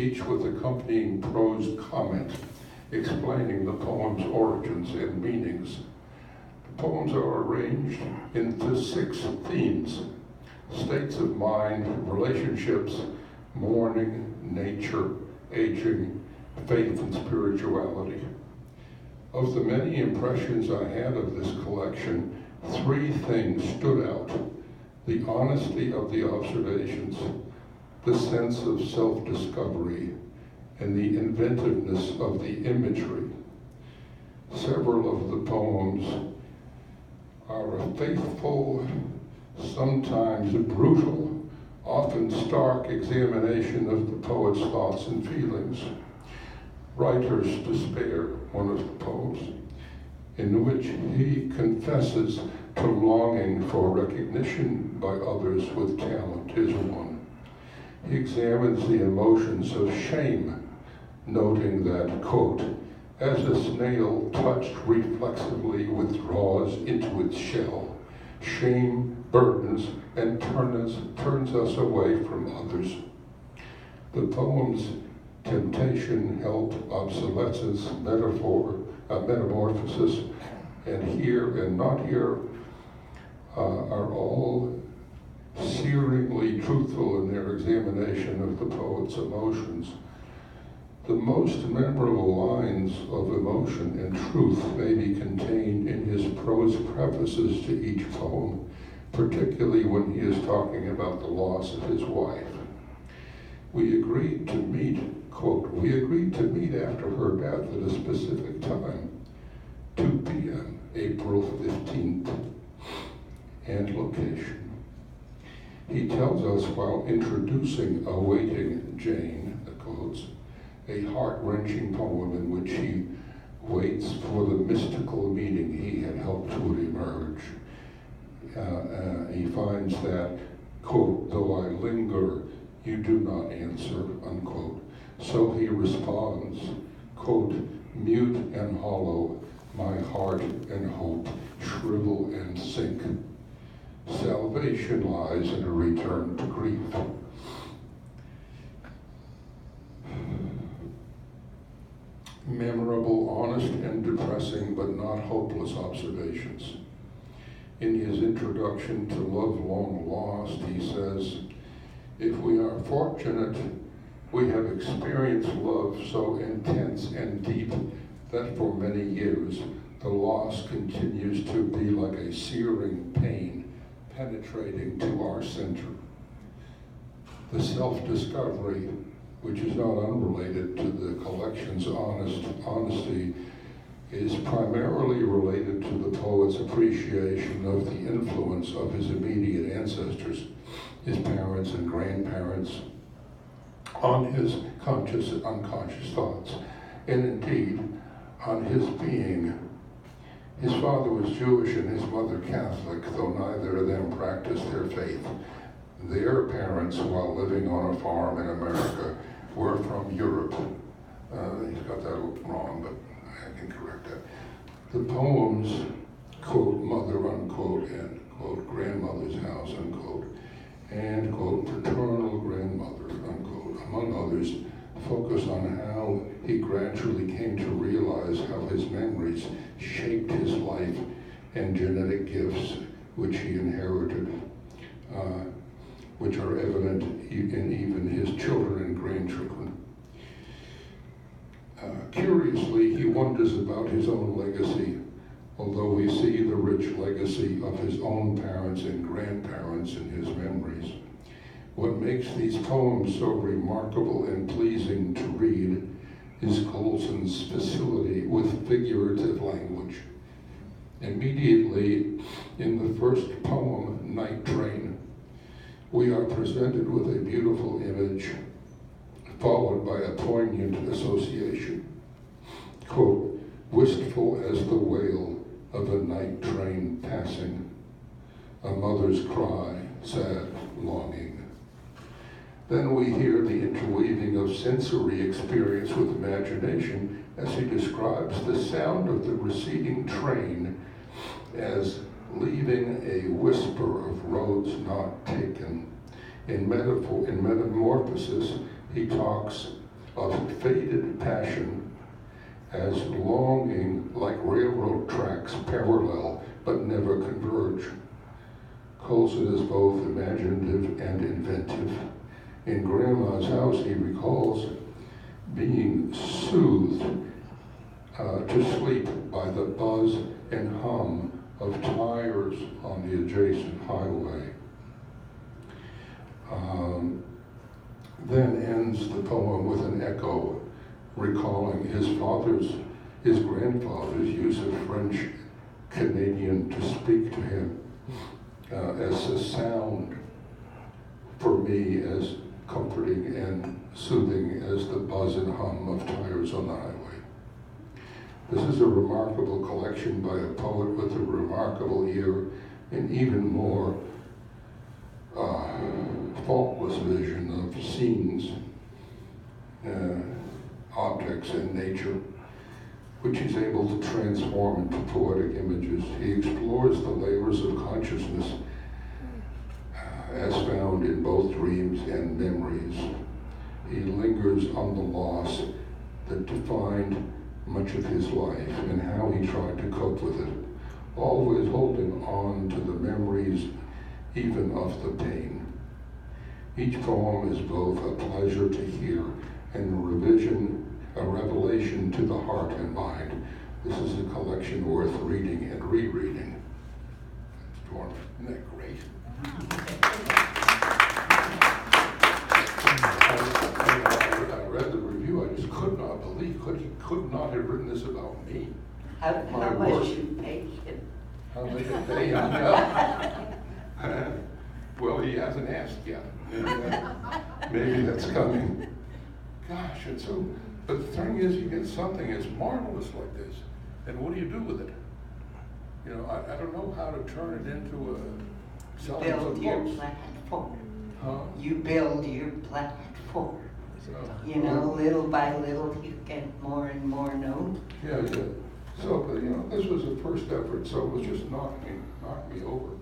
each with accompanying prose comment explaining the poem's origins and meanings. The poems are arranged into 6 themes: states of mind, relationships, mourning, nature, aging, faith, and spirituality. Of the many impressions I had of this collection, 3 things stood out: the honesty of the observations, the sense of self-discovery, and the inventiveness of the imagery. Several of the poems are a faithful, sometimes brutal, often stark examination of the poet's thoughts and feelings. Writer's Despair, one of the poems, in which he confesses to longing for recognition by others with talent, is one. He examines the emotions of shame, noting that, quote, as a snail touched reflexively withdraws into its shell, shame burdens and turns us away from others. The poem's temptation, help, obsolescence, metamorphosis, and here and not here are all searingly truthful in their examination of the poet's emotions. The most memorable lines of emotion and truth may be contained in his prose prefaces to each poem, particularly when he is talking about the loss of his wife. We agreed to meet, quote, we agreed to meet after her death at a specific time, 2 p.m., April 15th, and location. He tells us while introducing Awaiting Jane, the quotes, a heart-wrenching poem in which he waits for the mystical meaning he had helped to emerge. He finds that, quote, though I linger, you do not answer, unquote. So he responds, quote, mute and hollow, my heart and hope shrivel and sink. Salvation lies in a return to grief. Memorable, honest, and depressing, but not hopeless observations. In his introduction to Love Long Lost, he says, if we are fortunate, we have experienced love so intense and deep that for many years, the loss continues to be like a searing pain penetrating to our center. The self-discovery, which is not unrelated to the collection's honesty, is primarily related to the poet's appreciation of the influence of his immediate ancestors, his parents and grandparents, on his conscious and unconscious thoughts, and indeed on his being. His father was Jewish and his mother Catholic, though neither of them practiced their faith. Their parents, while living on a farm in America, were from Europe. He's got that wrong, but I can correct that. The poems, quote, mother, unquote, and, quote, grandmother's house, unquote, and, quote, paternal grandmother, unquote, among others, focus on how he gradually came to realize how his memories shaped his life and genetic gifts which he inherited, which are evident in even his children and grandchildren. Curiously, he wonders about his own legacy, although we see the rich legacy of his own parents and grandparents in his memories. What makes these poems so remarkable and pleasing to read is Dolson's facility with figurative language. Immediately in the first poem, Night Train, we are presented with a beautiful image followed by a poignant association. Quote, wistful as the wail of a night train passing, a mother's cry, sad longing. Then we hear the interweaving of sensory experience with imagination as he describes the sound of the receding train as leaving a whisper of roads not taken. In metamorphosis, he talks of faded passion as longing like railroad tracks parallel but never converge. Colson is both imaginative and inventive. In Grandma's House, he recalls being soothed to sleep by the buzz and hum of tires on the adjacent highway. Then ends the poem with an echo, recalling his grandfather's use of French Canadian to speak to him as a sound for me as comforting and soothing as the buzz and hum of tires on the highway. This is a remarkable collection by a poet with a remarkable ear and even more faultless vision of scenes, objects, and nature, which he's able to transform into poetic images. He explores the layers of consciousness as found in both dreams and memories. He lingers on the loss that defined much of his life and how he tried to cope with it, always holding on to the memories even of the pain. Each poem is both a pleasure to hear and a revelation to the heart and mind. This is a collection worth reading and rereading. Storm, isn't that great? I read the review. I just could not believe he could not have written this about me. How much you paid him? How much I pay him? Yeah. Well, he hasn't asked yet. Maybe that's coming. Gosh, it's so. But the thing is, you get something as marvelous like this, and what do you do with it? You know, I don't know how to turn it into a selling some Build your books. platform. Huh? You build your platform. Oh. You know, little by little, you get more and more known. Yeah, yeah. So, but, you know, this was a first effort, so it was just knocked me over.